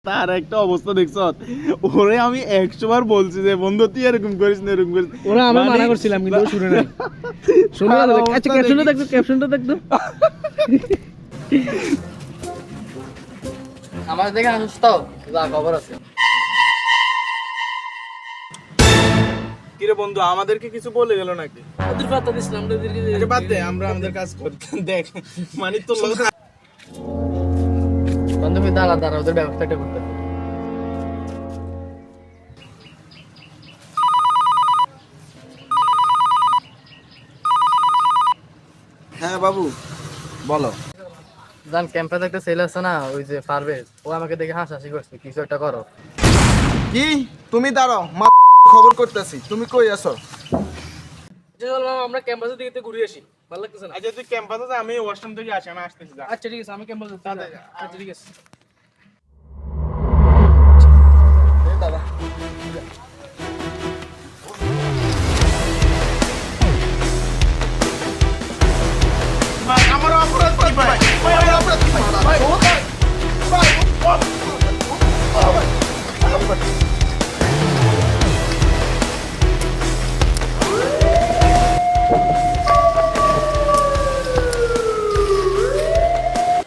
তার একটা অবস্থা দেখছ, ওরে আমি 100 বার বলছি যে বন্ধু তুই এরকম করিস না, এরকম করিস। ওরা আমি মানা করছিলাম কিন্তু ও শুনে নাই। শুনে না, আচ্ছা ক্যাপশনটা দেখতো। আমার দেখে আসিস তো, যা খবর আছে। কিরে বন্ধু, আমাদেরকে কিছু বলে গেল নাকি? ওদের পাতা দিছিলাম আচ্ছা বাদ দে, আমরা আমাদের কাজ করি। দেখ মানে তোর লোক বন্ধু তুই দাঁড়া দাঁড়া, ওদের ব্যবস্থাটা করতে হবে। হ্যাঁ বাবু বলো। জান ক্যাম্পে একটা ছেলে আছে না, ওই যে পারভেজ, ও আমাকে দেখে হাসাহাসি করছে, কিছু একটা করো। কি তুমি দাঁড়াও, খবর করতেছি, তুমি কই আছো? আমরা ক্যাম্পাসের দিকে ঘুরে আসি, ভালো লাগতেছে না? আচ্ছা তুই ক্যাম্পাসে যা, আমি ওয়াশরুম থেকে আসি, আমি আসতেছি। আচ্ছা ঠিক আছে, আমি ক্যাম্পাসে আচ্ছা ঠিক আছে।